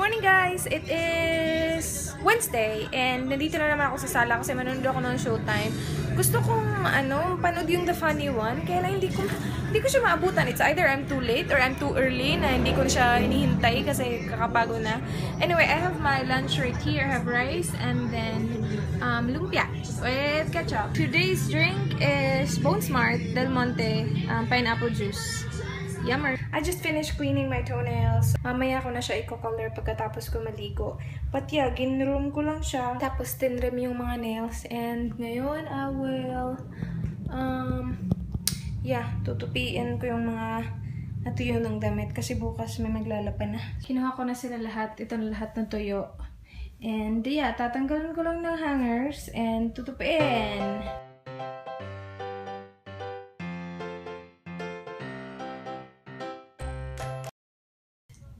morning guys! It is Wednesday and nandito na naman ako sa sala kasi manonood ako ng Showtime. Gusto kong panood yung The Funny One kaya lang hindi ko siya maabutan. It's either I'm too late or I'm too early na hindi ko na siya hinihintay kasi kakapagod na. Anyway, I have my lunch right here. I have rice and then lumpia with ketchup. Today's drink is Bone Smart Del Monte pineapple juice. Yummer! I just finished cleaning my toenails. Mamaya ko na siya i-color pagkatapos ko maligo. But yeah, ginroom ko lang siya. Tapos tinrim yung mga nails. And ngayon, I will, tutupiin ko yung mga natuyo ng damit. Kasi bukas may maglalaban na. Kinuha ko na sila lahat. Ito na lahat ng tuyo. And yeah, tatanggalin ko lang ng hangers and tutupiin.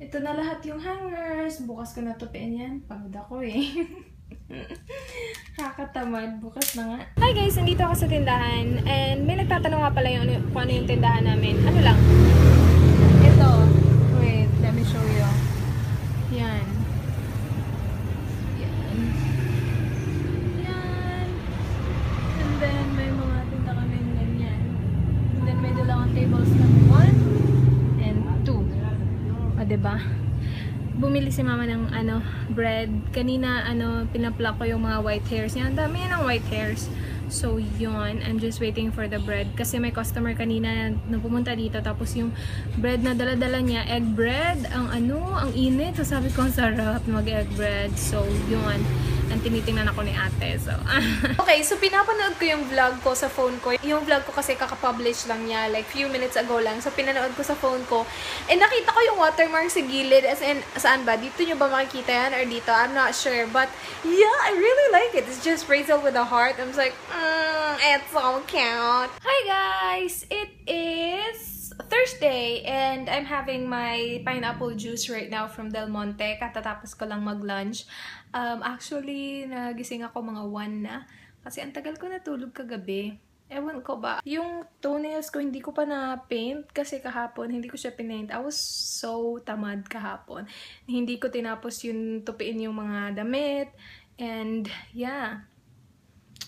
Ito na lahat yung hangers. Bukas ko natupiin yan. Pagod ako eh. Kakatamad. Bukas na nga. Hi guys! Nandito ako sa tindahan. And may nagtatanong nga pala kung ano yung tindahan namin. Ano lang? Ito. Wait, let me show you. Yan. Yan. Yan. And then may mga tinda kami ganyan. And then may dalawang tables kami. 1 and 2. Diba? Bumili si mama ng bread. Kanina pinapluck ko yung mga white hairs niya. Ang dami ng white hairs. So yun, I'm just waiting for the bread kasi may customer kanina na pumunta dito tapos yung bread na dala-dala niya, egg bread. Ang init. So sabi ko, ang sarap mag-egg bread. So yun. And tinitingnan ako ni ate. So okay, so pinapanood ko yung vlog ko sa phone ko. Yung vlog ko kasi kaka-publish lang niya like few minutes ago lang. So pinanood ko sa phone ko. And nakita ko yung watermark sa gilid. As in, saan ba? Dito nyo ba makikita yan or dito? I'm not sure. But yeah, I really like it. It's just Rachel with a heart. I'm just like, it's so cute. Hi guys! It is Thursday and I'm having my pineapple juice right now from Del Monte. Katatapos ko lang mag-lunch. Actually, nagising ako mga 1 na. Kasi ang tagal ko natulog kagabi. Ewan ko ba. Yung toenails ko hindi ko pa na-paint kasi kahapon hindi ko siya pinaint. I was so tamad kahapon. Hindi ko tinapos yung tupiin yung mga damit. And yeah.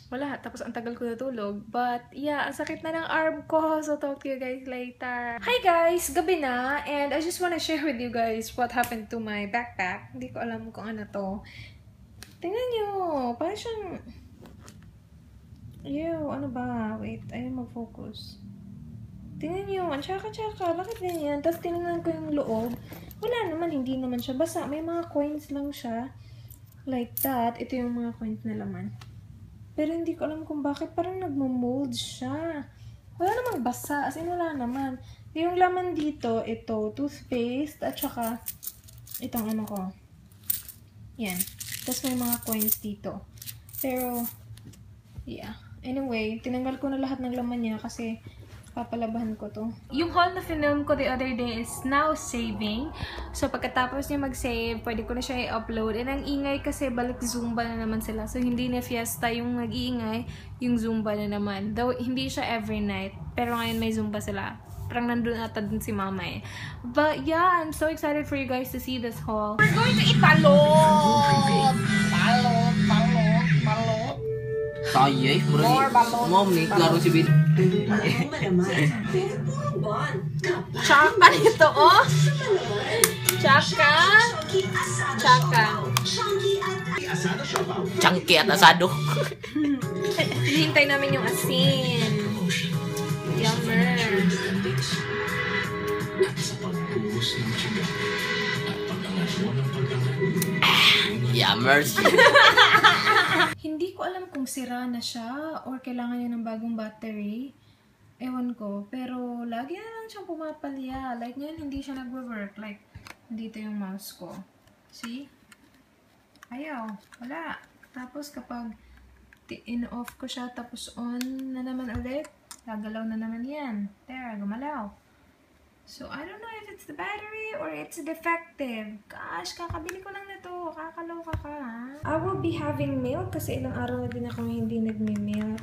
Wala. Tapos ang tagal ko natulog. But, yeah, ang sakit na ng arm ko. So, talk to you guys later. Hi guys! Gabi na. And I just wanna share with you guys what happened to my backpack. Hindi ko alam kung ano to. Tingnan nyo. Parang siyang... Ew, ano ba? Wait, ayaw mag-focus. Tingnan nyo. Ang tsaka-tsaka. Bakit ganyan? Tapos tingnan ko yung loob. Wala naman. Hindi naman siya. Basta may mga coins lang siya. Like that. Ito yung mga coins na laman. Pero hindi ko alam kung bakit parang nagmo-mold siya. Wala namang basa. As in, wala naman. Yung laman dito, ito, toothpaste, at saka, itong ko. Yan. Tapos may mga coins dito. Pero, yeah. Anyway, tinanggal ko na lahat ng laman niya kasi papalabahan ko to. Yung haul na film ko the other day is now saving. So, pagkatapos niya mag-save, pwede ko na siya i-upload. And ang ingay kasi balik Zumba na naman sila. So, hindi na fiesta yung nag-iingay, yung Zumba na naman. Though, hindi siya every night. Pero ngayon may Zumba sila. Parang nandun ata dun si mama eh. But yeah, I'm so excited for you guys to see this haul. We're going to eat balot! Balot! Tayay, mom nih, klaro si Bin. Tsaka nito, oh! Tsaka. Changki at asado. Hintay namin yung asin. Yummer. Yummers. Hindi ko alam kung sira na siya or kailangan niya ng bagong battery. Ewan ko. Pero lagi na lang siyang pumapalya. Like ngayon hindi siya nagwo-work. Like dito yung mouse ko. See? Ayaw. Wala. Tapos kapag in-off ko siya tapos on na naman ulit, gagalaw na naman yan. There, gumalaw. So, I don't know if it's the battery or it's defective. Gosh, kakabili ko lang nito. Kakaloka ka, ha? I will be having milk kasi ilang araw na din ako hindi nagme-milk.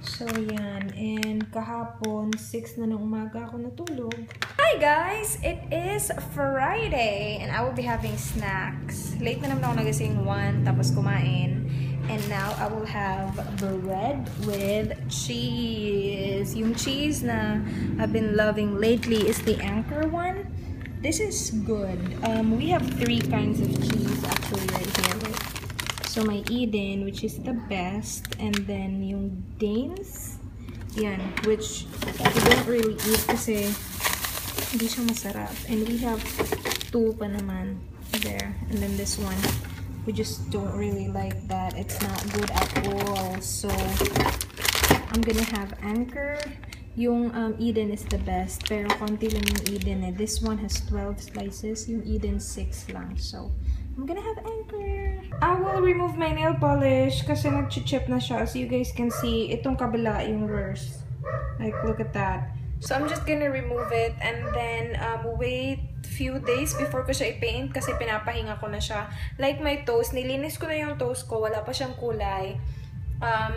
So, yan. And kahapon, 6 na ng umaga ako natulog. Hi, guys! It is is Friday and I will be having snacks. Late na naman ako nagising 1 tapos kumain. And now I will have bread with cheese. Yung cheese na I've been loving lately is the Anchor one. This is good. We have 3 kinds of cheese actually right here. So my Eden, which is the best, and then yung Danes, yan, which we don't really eat kasi hindi siya masarap. And we have 2 pa naman there. And then this one, we just don't really like that. It's not good at all. So I'm gonna have Anchor. Yung Eden is the best, pero konti lang yung Eden eh. This one has 12 slices, yung Eden 6 lang. So I'm gonna have Anchor. I will remove my nail polish kasi nag-chip na siya. As you guys can see, itong kabila yung worst. Like, look at that. So I'm just gonna remove it and then wait few days before ko siya i-paint kasi pinapahinga ko na siya. Like my toes, nilinis ko na yung toes ko. Wala pa siyang kulay.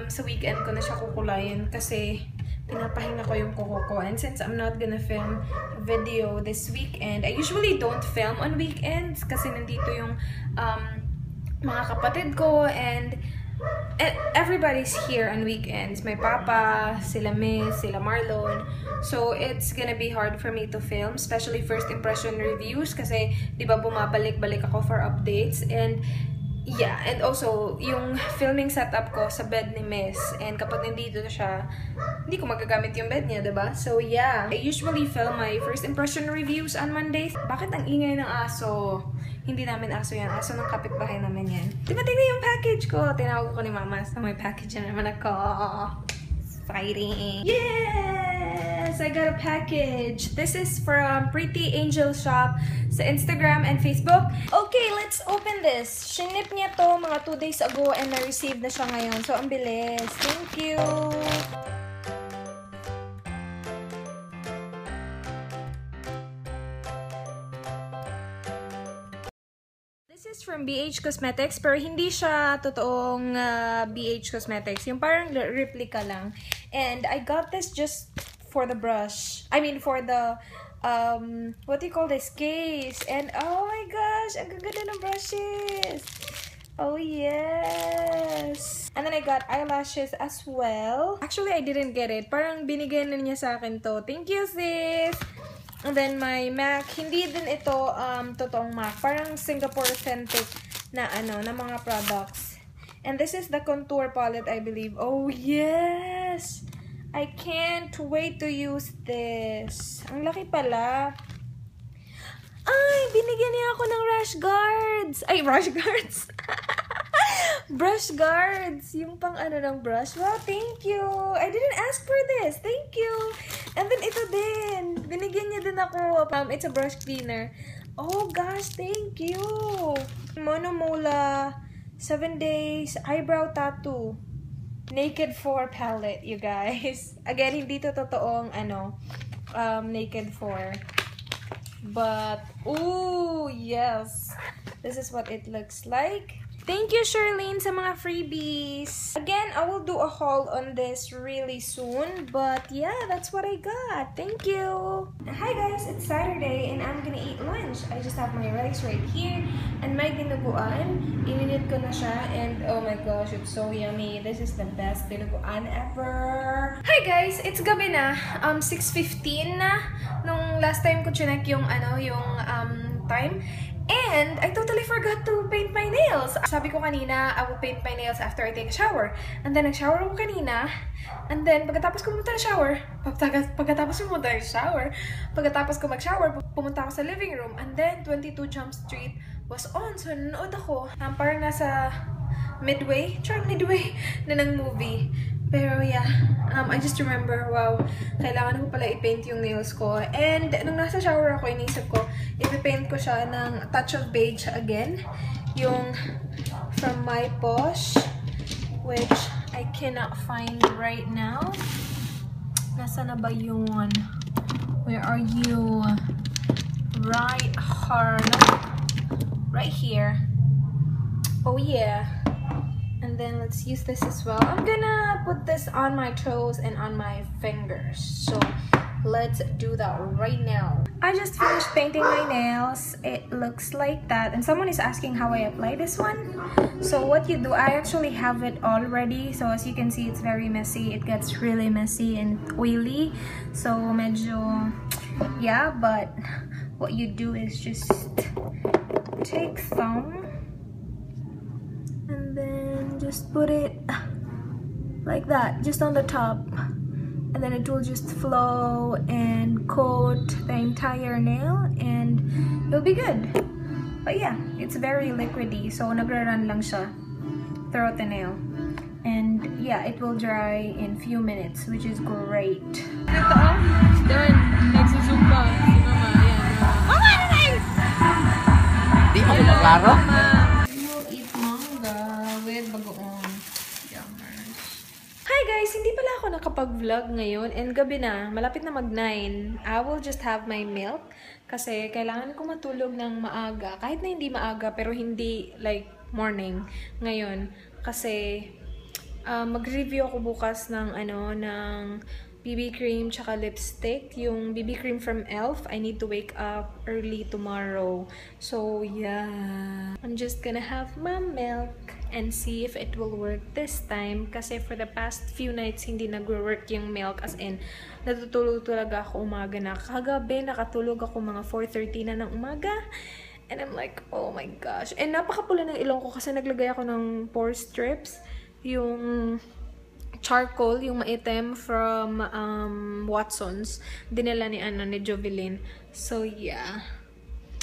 Sa weekend ko na siya kukulayin kasi pinapahinga ko yung kuko ko. And since I'm not gonna film a video this weekend, I usually don't film on weekends kasi nandito yung mga kapatid ko and everybody's here on weekends. My papa, sila Miss, sila Marlon. So it's gonna be hard for me to film, especially first impression reviews kasi di ba bumabalik-balik ako for updates. And yeah, and also, yung filming setup ko sa bed ni Miss. And kapag nandito siya, hindi ko magagamit yung bed niya, diba? So yeah, I usually film my first impression reviews on Mondays. Bakit ang ingay ng aso? Hindi namin aso yan. Aso ng kapitbahay namin yan. Diba tingnan yung package ko? Tinawag ko ni Mama. So may package na naman ako. Exciting! Yes! I got a package. This is from Pretty Angel Shop sa Instagram and Facebook. Okay, let's open this. Shinip niya to mga 2 days ago and na-receive na siya ngayon. So, ang bilis. Thank you! This is from BH Cosmetics, pero hindi siya totoong BH Cosmetics. Yung parang replica lang. And I got this just for the brush. I mean, for the, what do you call this? Case. And, oh my gosh, ang gaganda ng brushes. Oh, yes. And then I got eyelashes as well. Actually, I didn't get it. Parang binigay na niya sa akin to. Thank you, sis! And then my MAC, hindi din ito totoong MAC. Parang Singapore authentic na na mga products. And this is the contour palette, I believe. Oh, yes! I can't wait to use this. Ang laki pala. Ay, binigyan niya ako ng rash guards. Ay, rash guards. Brush guards. Yung pang ng brush. Wow, thank you. I didn't ask for this. Thank you. And then ito din. Binigyan niya din ako. It's a brush cleaner. Oh gosh, thank you. Monomola 7 days eyebrow tattoo. Naked 4 palette, you guys. Again, hindi to totoong Naked 4. But, ooh, yes. This is what it looks like. Thank you, Charlene, sa mga freebies. Again, I will do a haul on this really soon. But yeah, that's what I got. Thank you. Hi guys, it's Saturday and I'm gonna eat lunch. I just have my rice right here and my dinuguan. Ininit ko na siya and oh my gosh, it's so yummy. This is the best dinuguan ever. Hi guys, it's gabi na. 6:15 na. Nung last time ko chinek yung time. And I totally forgot to paint my nails. Sabi ko kanina, I will paint my nails after I take a shower. And then nag-shower ako kanina. And then pagkatapos ko pumunta ng shower, pagkatapos ko mag-shower, pumunta ako sa living room. And then 22 Jump Street was on. So nanood ako. Parang nasa midway na ng movie. Pero yeah, I just remember, wow, kailangan ko pala i-paint yung nails ko. And nung nasa shower ako, inisip ko, i-paint ko siya ng touch of beige again. Yung from My Posh, which I cannot find right now. Nasaan na ba yun? Where are you? Right here. Oh yeah. And then let's use this as well. I'm gonna put this on my toes and on my fingers. So let's do that right now. I just finished painting my nails. It looks like that. And someone is asking how I apply this one. So what you do, I actually have it already. So as you can see, it's very messy. It gets really messy and oily. So medyo, yeah, but what you do is just take some and then just put it like that, just on the top, and then it will just flow and coat the entire nail and it'll be good. But yeah, it's very liquidy, so nagra-run lang siya throughout the nail. And yeah, it will dry in few minutes, which is great. Ito, done. Nagsusumba si mama. Ayan. Mama, nice! Di mo maklaro? We'll eat manga with bagoong. Yummers. Hi guys! Hindi pala ako nakapag-vlog ngayon and gabi na. Malapit na mag-9. I will just have my milk kasi kailangan ko matulog ng maaga. Kahit na hindi maaga pero hindi like morning ngayon. Kasi mag-review ako bukas ng ng BB cream tsaka lipstick. Yung BB cream from e.l.f. I need to wake up early tomorrow. So yeah, I'm just gonna have my milk and see if it will work this time. Kasi for the past few nights, hindi nag-work yung milk. As in, natutulog talaga ako umaga na. Kagabi, nakatulog ako mga 4:30 na ng umaga. And I'm like, oh my gosh. And napakapula ng ilong ko kasi naglagay ako ng pore strips. Yung charcoal, yung maitim from Watsons. Dinala ni Jovelyn. So yeah.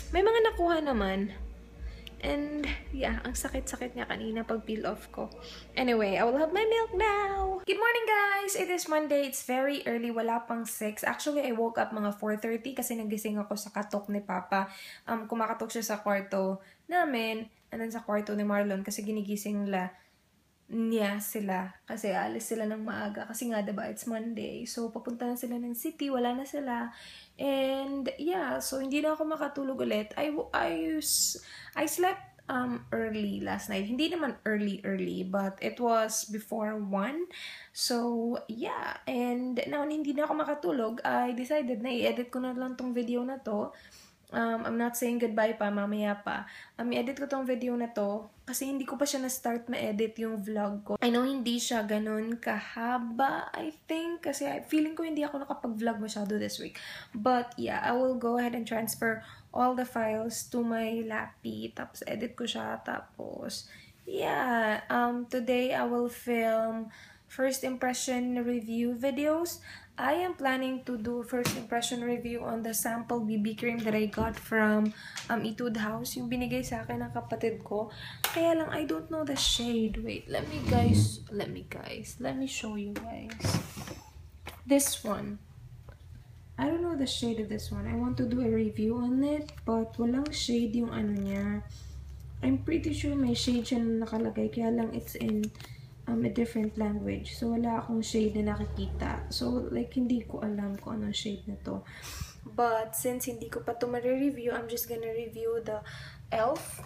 May mga nakuha naman. And yeah, ang sakit-sakit niya kanina pag peel off ko. Anyway, I will have my milk now. Good morning guys! It is Monday. It's very early. Wala pang 6. Actually, I woke up mga 4:30 kasi nagising ako sa katok ni Papa. Kumakatok siya sa kwarto namin and then sa kwarto ni Marlon kasi ginigising niya sila kasi alis sila ng maaga kasi nga diba it's Monday, so papunta na sila ng city, wala na sila, and yeah, so hindi na ako makatulog ulit. I slept early last night, hindi naman early but it was before 1, so yeah, and now hindi na ako makatulog. I decided na i-edit ko na lang tong video na to. I'm not saying goodbye pa, mamaya pa. I-edit ko tong video na to kasi hindi ko pa siya na-start ma-edit yung vlog ko. I know hindi siya ganun kahaba, I think, kasi feeling ko hindi ako nakapag-vlog masyado this week. But yeah, I will go ahead and transfer all the files to my lappy, tapos edit ko siya, tapos yeah, today I will film first impression review videos. I am planning to do first impression review on the sample BB cream that I got from Etude House. Yung binigay sa akin ng kapatid ko. Kaya lang, I don't know the shade. Wait, let me show you guys. This one. I don't know the shade of this one. I want to do a review on it, but walang shade yung ano niya. I'm pretty sure may shade siya na nakalagay, kaya lang it's in a different language. So, wala akong shade na nakikita. So, like, hindi ko alam kung anong shade na to. But, since hindi ko pa ito ma-review, I'm just gonna review the e.l.f.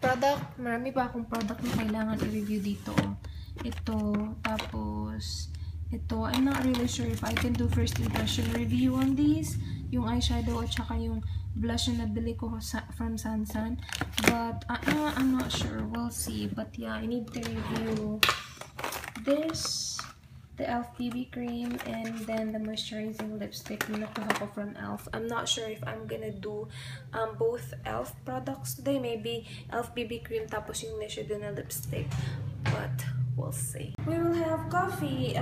product. Marami pa akong product na kailangan i-review dito. Ito, tapos, ito. I'm not really sure if I can do first impression review on these. Yung eyeshadow at saka yung blush na nabili ko from Sansan. But, I'm not sure. We'll see. But yeah, I need to review this, the e.l.f. BB cream, and then the moisturizing lipstick na nakuha ko from e.l.f. I'm not sure if I'm gonna do both e.l.f. products today. Maybe e.l.f. BB cream tapos yung eyeshadow na lipstick. But, we'll see. We will have coffee,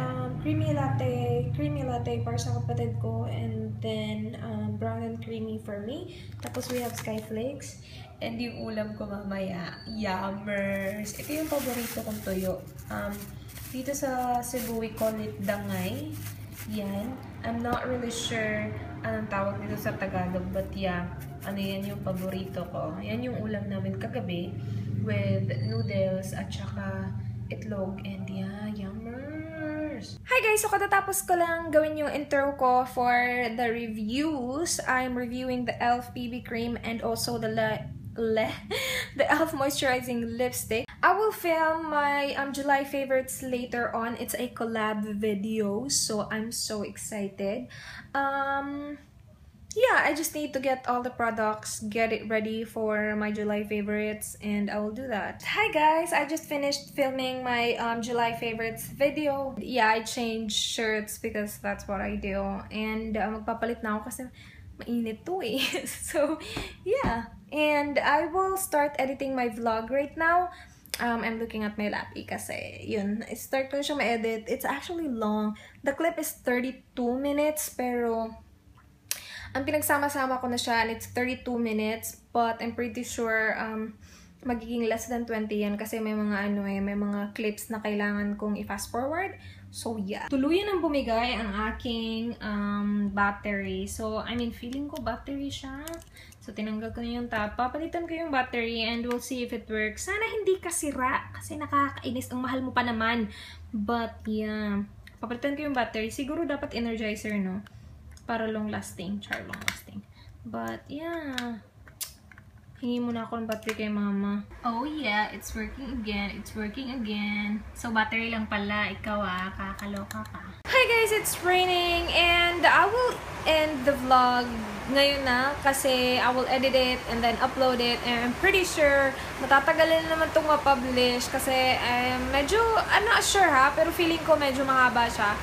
creamy latte para sa kapatid ko, and then brown and creamy for me. Tapos we have skyflakes, and yung ulam ko mamaya, yummers. Ito yung paborito kong tuyo. Dito sa Cebu, we call it dangay. Yan. I'm not really sure anong tawag dito sa Tagalog, but yeah, ano yan yung paborito ko. Yan yung ulam namin kagabi with noodles at saka itlog, and yeah, yummers. Hi guys! So katatapos ko lang gawin yung intro ko for the reviews. I'm reviewing the e.l.f. BB cream and also the the e.l.f. moisturizing lipstick. I will film my July favorites later on. It's a collab video, so I'm so excited. Yeah, I just need to get all the products, get it ready for my July favorites, and I will do that. Hi guys, I just finished filming my July favorites video. Yeah, I changed shirts because that's what I do. And magpapalit na ako kasi mainit to eh. So, yeah. And I will start editing my vlog right now. I'm looking at my lappy kasi yun, start ko siya ma-edit. It's actually long. The clip is 32 minutes pero ang pinagsama-sama ko na siya and it's 32 minutes, but I'm pretty sure magiging less than 20 yan kasi may mga may mga clips na kailangan kong i-fast forward. So yeah. Tuluyan ang bumigay ang aking battery. So I mean, feeling ko battery siya. So tinanggal ko na yung top. Papalitan ko yung battery and we'll see if it works. Sana hindi kasira kasi nakakainis. Ang mahal mo pa naman. But yeah. Papalitan ko yung battery. Siguro dapat energizer, no? Para long lasting. Long lasting. But, yeah. Hingi muna ako ng battery kay mama. Oh, yeah. It's working again. It's working again. So, battery lang pala. Ikaw kakaloka ka. Hi guys! It's raining and I will end the vlog ngayon na kasi I will edit it and then upload it and I'm pretty sure matatagalin naman itong ma-publish kasi medyo, I'm not sure ha, pero feeling ko medyo mahaba siya.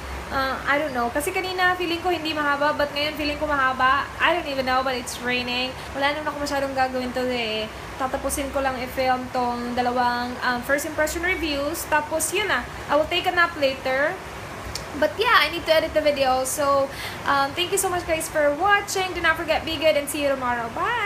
I don't know. Kasi kanina feeling ko hindi mahaba, but ngayon feeling ko mahaba. I don't even know, but it's raining. Wala naman ako masyadong gagawin today. Tatapusin ko lang i-film tong dalawang first impression reviews. Tapos yun na. I will take a nap later. But yeah, I need to edit the video. So, thank you so much guys for watching. Do not forget, be good and see you tomorrow. Bye!